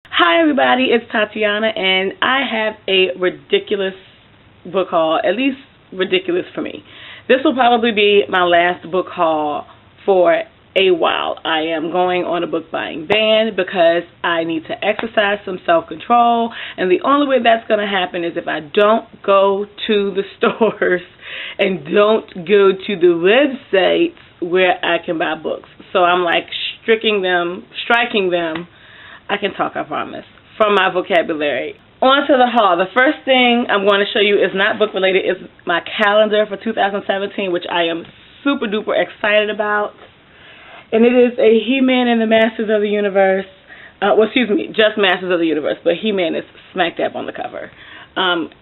Hi, everybody. It's Tatiana, and I have a ridiculous book haul, at least ridiculous for me. This will probably be my last book haul for a while. I am going on a book buying ban because I need to exercise some self control, and the only way that's going to happen is if I don't go to the stores and don't go to the websites where I can buy books. So I'm like striking them. I can talk, I promise, from my vocabulary. On to the haul. The first thing I'm going to show you is not book related. It's my calendar for 2017, which I am super duper excited about. And it is a He-Man and the Masters of the Universe. Just Masters of the Universe, but He-Man is smack dab on the cover.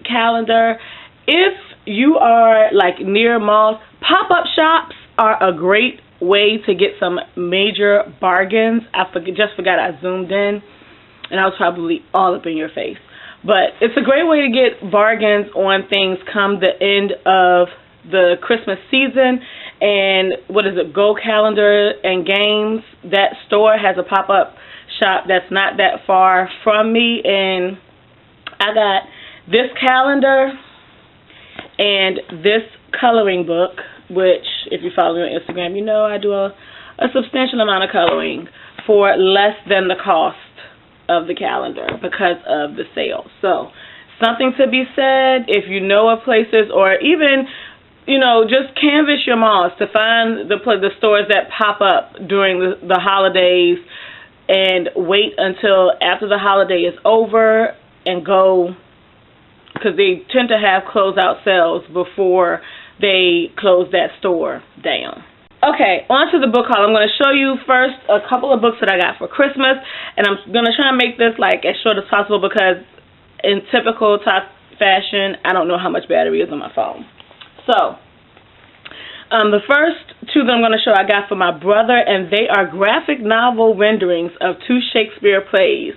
Calendar. If you are like near malls, pop-up shops are a great way to get some major bargains. Just forgot I zoomed in, and I was probably all up in your face. But it's a great way to get bargains on things come the end of the Christmas season. And Go Calendar and Games, that store has a pop-up shop that's not that far from me, and I got this calendar and this coloring book, which, if you follow me on Instagram, you know I do a substantial amount of coloring for less than the cost of the calendar because of the sale. So, something to be said if you know of places, or even, just canvass your malls to find the stores that pop up during the holidays, and wait until after the holiday is over and go, because they tend to have closeout sales before they close that store down. Okay, on to the book haul. I'm going to show you first a couple of books that I got for Christmas, and I'm going to try and make this like as short as possible because in typical top fashion, I don't know how much battery is on my phone. So, the first two that I'm going to show I got for my brother, and they are graphic novel renderings of two Shakespeare plays,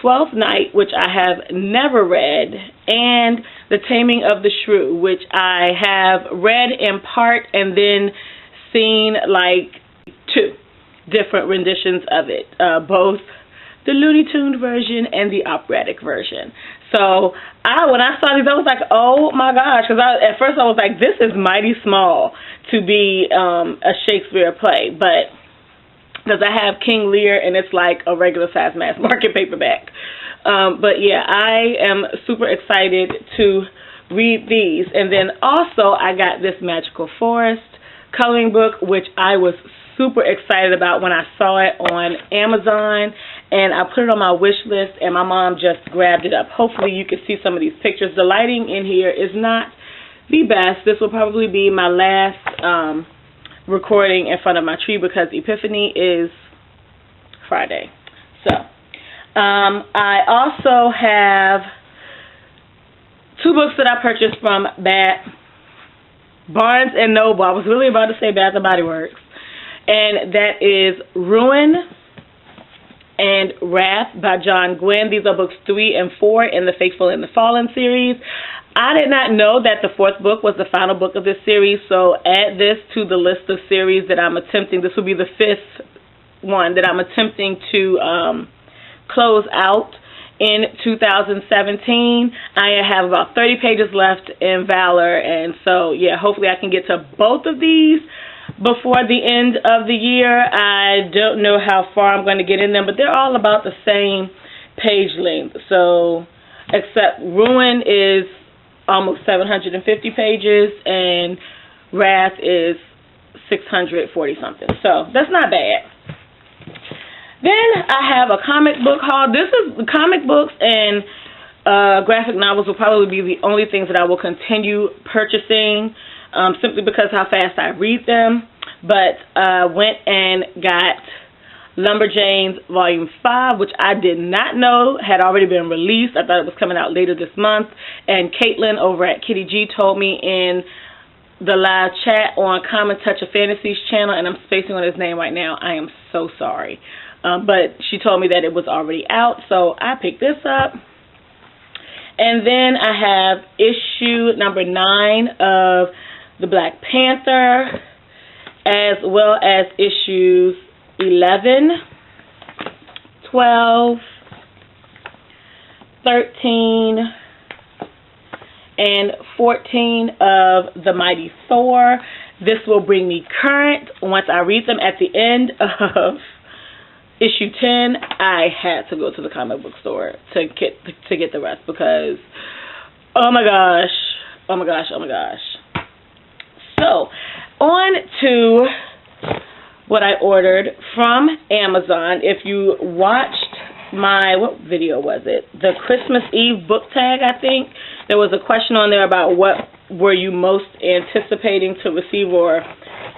Twelfth Night, which I have never read, and The Taming of the Shrew, which I have read in part and then seen like two different renditions of it, both the Looney Tunes version and the operatic version. So when I saw these, I was like, oh my gosh, because at first I was like, this is mighty small to be a Shakespeare play, but because I have King Lear, and it's like a regular size mass market paperback. But yeah, I am super excited to read these. And then also I got this Magical Forest coloring book, which I was super excited about when I saw it on Amazon, and I put it on my wish list, and my mom just grabbed it up. Hopefully you can see some of these pictures. The lighting in here is not the best. This will probably be my last recording in front of my tree because Epiphany is Friday. So, I also have two books that I purchased from Barnes and Noble. I was really about to say Bath and Body Works, and that is Ruin and Wrath by John Gwynne. These are books 3 and 4 in the Faithful and the Fallen series. I did not know that the 4th book was the final book of this series, so add this to the list of series that I'm attempting. This will be the 5th one that I'm attempting to close out in 2017. I have about 30 pages left in Valor, and so, yeah, hopefully I can get to both of these before the end of the year. I don't know how far I'm going to get in them, but they're all about the same page length. So, except Ruin is almost 750 pages, and Wrath is 640 something. So that's not bad. Then I have a comic book haul. This is comic books and graphic novels will probably be the only things that I will continue purchasing, simply because how fast I read them. But I went and got Lumberjanes Volume 5, which I did not know had already been released. I thought it was coming out later this month. And Caitlin over at Kitty G told me in the live chat on Common Touch of Fantasies channel, and I'm spacing on his name right now. I am so sorry. But she told me that it was already out, so I picked this up. And then I have issue number 9 of the Black Panther, as well as issues 11, 12, 13 and 14 of The Mighty Thor. This will bring me current. Once I read them at the end of issue 10, I had to go to the comic book store to get the rest because, oh my gosh. So, on to what I ordered from Amazon. If you watched my, what video was it? The Christmas Eve book tag, I think. There was a question on there about what were you most anticipating to receive or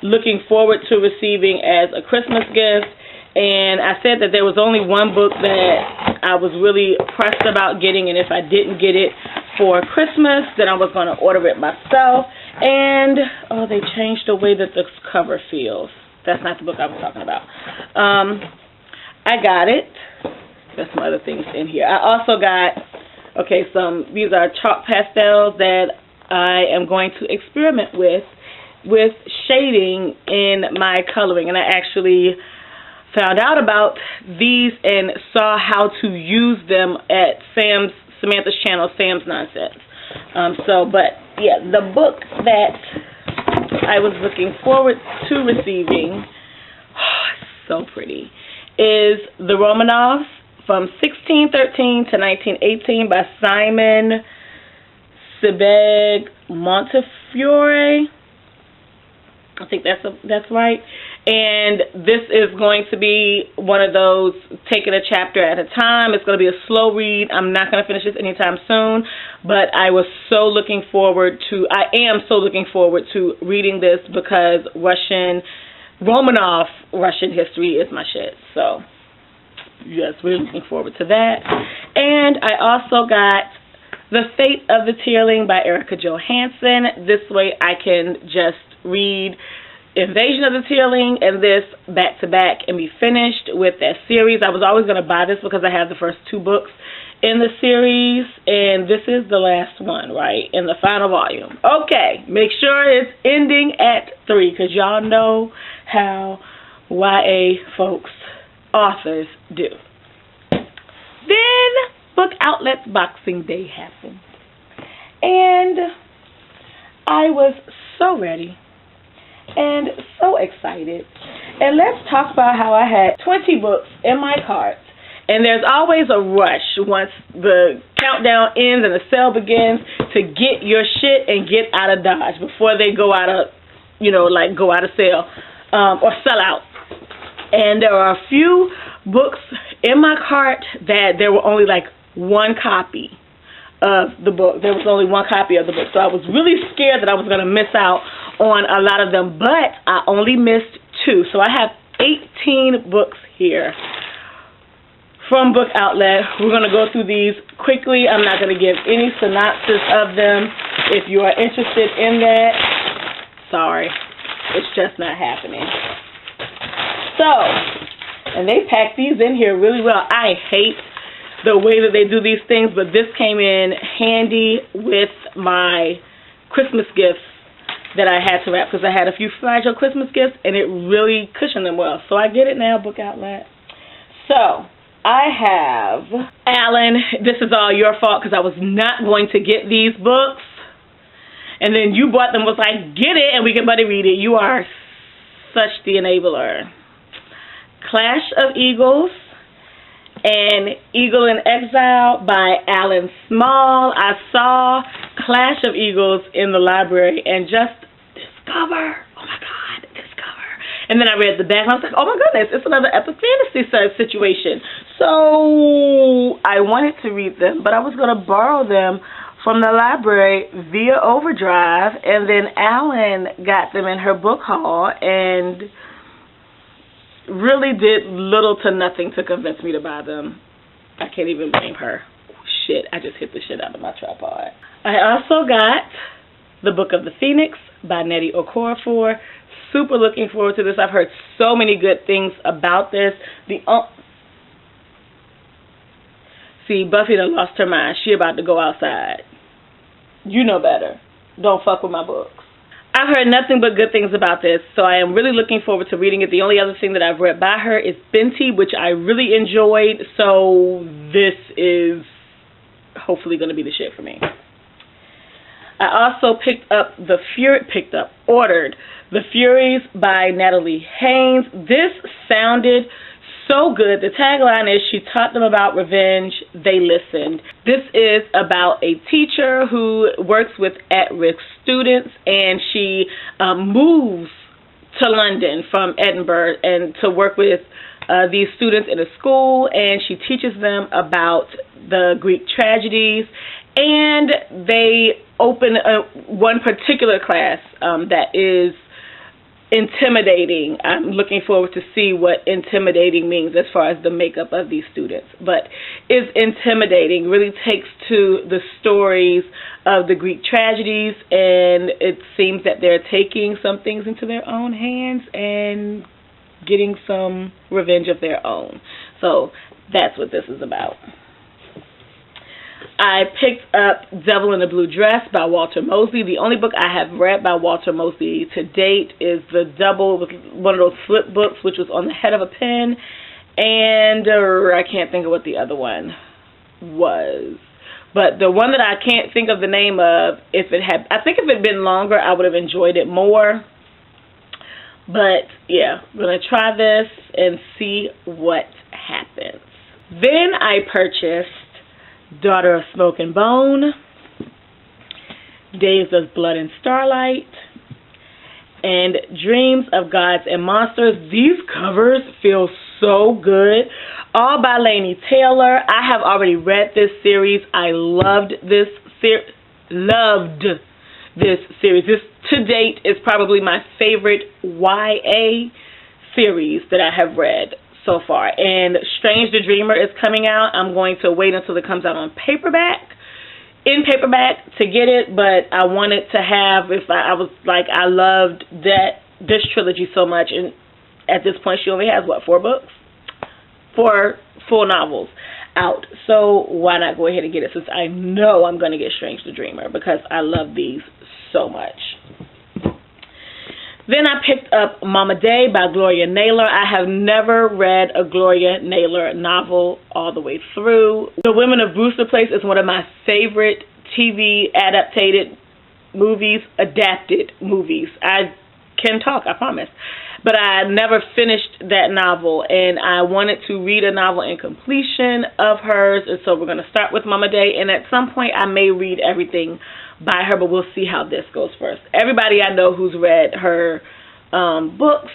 looking forward to receiving as a Christmas gift. And I said that there was only one book that I was really pressed about getting, and if I didn't get it for Christmas, then I was going to order it myself. And, oh, they changed the way that the cover feels. That's not the book I was talking about. I got it. There's some other things in here. I also got, these are chalk pastels that I am going to experiment with shading in my coloring. And I actually found out about these and saw how to use them at Samantha's channel, Sam's Nonsense. The book that I was looking forward to receiving, so pretty, is The Romanovs from 1613 to 1918 by Simon Sebag Montefiore. I think that's right. And this is going to be one of those taking a chapter at a time. It's going to be a slow read. I'm not going to finish this anytime soon, but I am so looking forward to reading this because Romanov Russian history is my shit. So, yes, we're looking forward to that. And I also got The Fate of the Tearling by Erica Johansson. This way I can just read Invasion of the Tearling and this back to back and be finished with that series. I was always going to buy this because I have the first 2 books in the series, and this is the last one, right, in the final volume. Okay, make sure it's ending at 3 because y'all know how YA folks, authors, do. Then Book Outlet's Boxing Day happened, and I was so ready and so excited. And let's talk about how I had 20 books in my cart, and there's always a rush once the countdown ends and the sale begins to get your shit and get out of Dodge before they go out of, go out of sale or sell out. And there are a few books in my cart that there were only like one copy of the book. There was only one copy of the book. So I was really scared that I was going to miss out on a lot of them, but I only missed 2. So I have 18 books here from Book Outlet. We're going to go through these quickly. I'm not going to give any synopsis of them. If you are interested in that, sorry, it's just not happening. So, and they pack these in here really well. I hate the way that they do these things, but this came in handy with my Christmas gifts that I had to wrap because I had a few fragile Christmas gifts and it really cushioned them well. So I get it now, Book Outlet. So I have Alan, this is all your fault because I was not going to get these books. And then you bought them, was like, get it and we can buddy read it. You are such the enabler. Clash of Eagles and Eagle in Exile by Alan Small. I saw Clash of Eagles in the library and just discover. And then I read the back and I was like, oh my goodness, it's another epic fantasy situation. So I wanted to read them, but I was going to borrow them from the library via Overdrive, and then Alan got them in her book haul and really did little to nothing to convince me to buy them. I can't even blame her. Shit, I just hit the shit out of my tripod. I also got The Book of the Phoenix by Nnedi Okorafor. Super looking forward to this. I've heard so many good things about this. See, Buffy done lost her mind. She about to go outside. You know better. Don't fuck with my books. I've heard nothing but good things about this, so I am really looking forward to reading it. The only other thing that I've read by her is Binti, which I really enjoyed, so this is hopefully going to be the shit for me. I also ordered The Furies by Natalie Haynes. This sounded so good. The tagline is, she taught them about revenge, they listened. This is about a teacher who works with at-risk students, and she moves to London from Edinburgh and to work with these students in a school, and she teaches them about the Greek tragedies, and they open one particular class that is intimidating. I'm looking forward to see what intimidating means as far as the makeup of these students, but is intimidating, really takes to the stories of the Greek tragedies, and it seems that they're taking some things into their own hands and getting some revenge of their own. So that's what this is about. I picked up Devil in a Blue Dress by Walter Mosley. The only book I have read by Walter Mosley to date is the double, one of those flip books, which was on the head of a pen, and I can't think of what the other one was. But the one that I can't think of the name of, I think if it had been longer, I would have enjoyed it more. But yeah, I'm going to try this and see what happens. Then I purchased Daughter of Smoke and Bone, Days of Blood and Starlight, and Dreams of Gods and Monsters. These covers feel so good. All by Laini Taylor. I have already read this series. I loved this series. This to date is probably my favorite YA series that I have read so far. And Strange the Dreamer is coming out. I'm going to wait until it comes out in paperback to get it, but I wanted to have, I loved this trilogy so much, and at this point she only has, 4 books? 4 full novels out. So why not go ahead and get it, since I know I'm going to get Strange the Dreamer, because I love these so much. Then I picked up Mama Day by Gloria Naylor. I have never read a Gloria Naylor novel all the way through. The Women of Brewster Place is one of my favorite TV adapted movies. I can talk, I promise. But I never finished that novel, and I wanted to read a novel in completion of hers, and so we're going to start with Mama Day, and at some point I may read everything by her, but we'll see how this goes first. Everybody I know who's read her books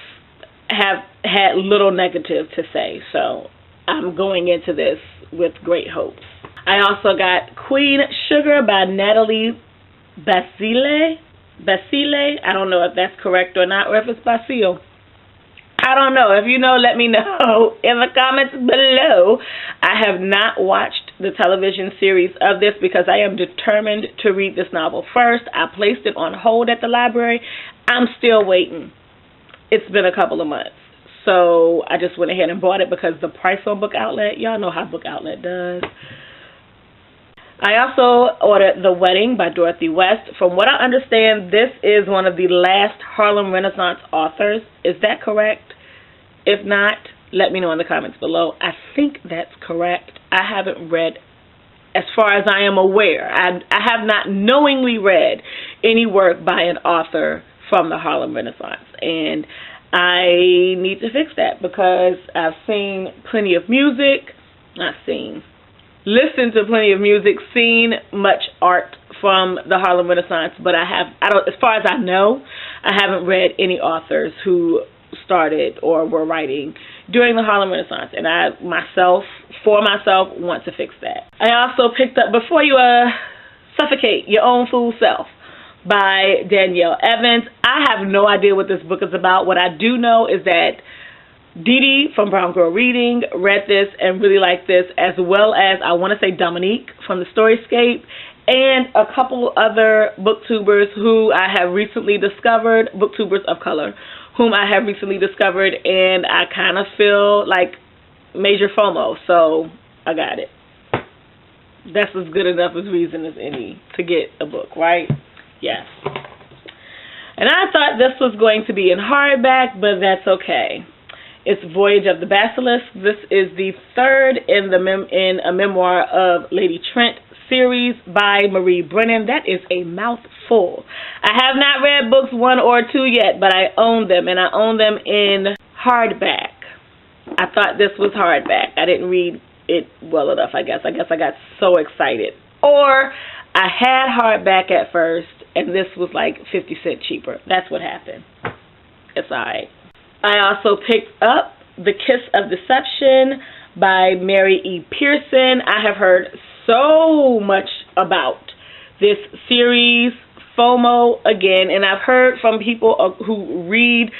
have had little negative to say, so I'm going into this with great hopes. I also got Queen Sugar by Natalie Basile. I don't know if that's correct or not, or if it's Basile. I don't know. If you know, let me know in the comments below. I have not watched the television series of this because I am determined to read this novel first. I placed it on hold at the library. I'm still waiting. It's been a couple of months. So I just went ahead and bought it because the price on Book Outlet, y'all know how Book Outlet does. I also ordered The Wedding by Dorothy West. From what I understand, this is one of the last Harlem Renaissance authors. Is that correct? If not, let me know in the comments below. I think that's correct. I haven't read, as far as I am aware, I have not knowingly read any work by an author from the Harlem Renaissance. And I need to fix that because I've seen plenty of music. Listened to plenty of music, seen much art from the Harlem Renaissance, but as far as I know, I haven't read any authors who started or were writing during the Harlem Renaissance, and I myself want to fix that. I also picked up Before You Suffocate Your Own Fool Self by Danielle Evans. I have no idea what this book is about. What I do know is that Dee Dee from Brown Girl Reading read this and really liked this, as well as, I want to say, Dominique from the Storyscape, and a couple other booktubers who I have recently discovered, booktubers of color, whom I have recently discovered, and I kind of feel like major FOMO, so I got it. That's as good enough as reason as any to get a book, right? Yes. And I thought this was going to be in hardback, but that's okay. It's Voyage of the Basilisk. This is the third in a memoir of Lady Trent series by Marie Brennan. That is a mouthful. I have not read books 1 or 2 yet, but I own them, and I own them in hardback. I thought this was hardback. I didn't read it well enough, I guess. I got so excited. Or I had hardback at first, and this was like 50 cents cheaper. That's what happened. It's alright. I also picked up The Kiss of Deception by Mary E. Pearson. I have heard so much about this series, FOMO, again, and I've heard from people who read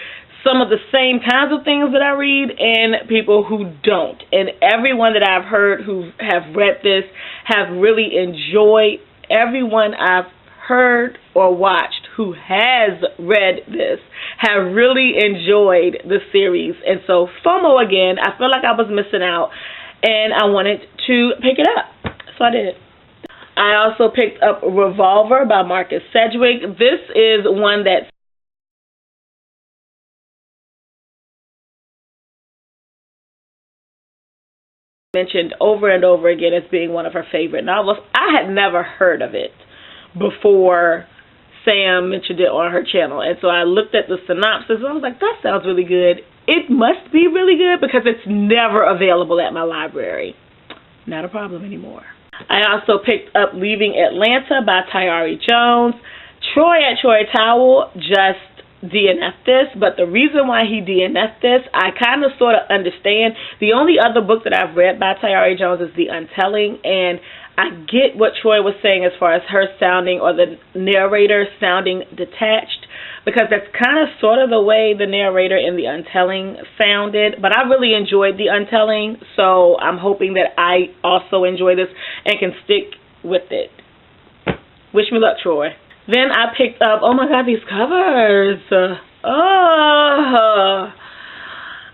some of the same kinds of things that I read and people who don't. And everyone that I've heard who have read this have really enjoyed. Everyone I've heard or watched who has read this have really enjoyed the series. And so FOMO, again, I feel like I was missing out and I wanted to pick it up. So I did. I also picked up Revolver by Marcus Sedgwick. This is one that's mentioned over and over again as being one of her favorite novels. I had never heard of it before Sam mentioned it on her channel, and so I looked at the synopsis and I was like, that sounds really good. It must be really good because it's never available at my library. Not a problem anymore. I also picked up Leaving Atlanta by Tayari Jones. Troy at Troy Towel just DNF'd this, but the reason why he DNF'd this, I kind of sort of understand. The only other book that I've read by Tayari Jones is The Untelling, and I get what Troy was saying as far as her sounding, or the narrator sounding detached, because that's kind of sort of the way the narrator in The Untelling sounded, but I really enjoyed The Untelling, so I'm hoping that I also enjoy this and can stick with it. Wish me luck, Troy. Then I picked up, oh my god, these covers.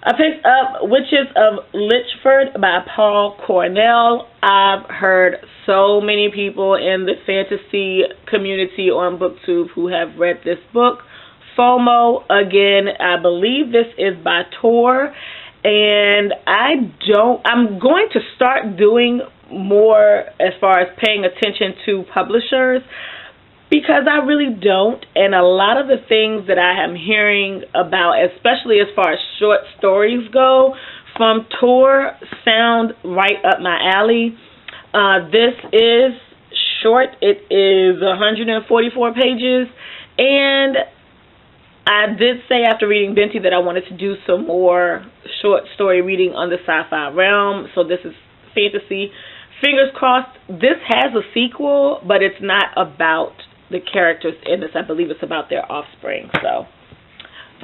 I picked up Witches of Litchford by Paul Cornell. I've heard so many people in the fantasy community on BookTube who have read this book. FOMO, again, I believe this is by Tor. And I'm going to start doing more as far as paying attention to publishers, because I really don't, and a lot of the things that I am hearing about, especially as far as short stories go, from Tor sound right up my alley. This is short. It is 144 pages, and I did say after reading Binti that I wanted to do some more short story reading on the sci-fi realm, so this is fantasy. Fingers crossed. This has a sequel, but it's not about the characters in this. I believe it's about their offspring, so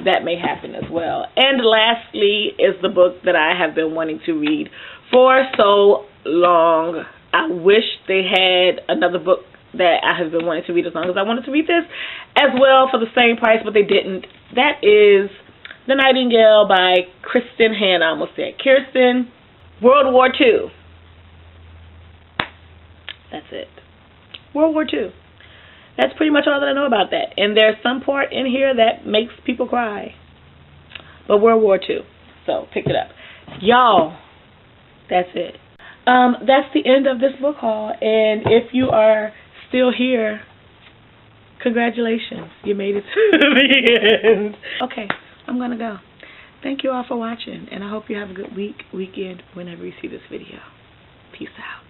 that may happen as well. And lastly is the book that I have been wanting to read for so long. I wish they had another book that I have been wanting to read as long as I wanted to read this as well for the same price, but they didn't. That is The Nightingale by Kristen Hanna. I almost said Kirsten. World War II. That's it. World War II. That's pretty much all that I know about that. And there's some part in here that makes people cry. But World War II. So, pick it up. Y'all, that's it. That's the end of this book haul. And if you are still here, congratulations. You made it to the end. Okay, I'm going to go. Thank you all for watching. And I hope you have a good weekend, whenever you see this video. Peace out.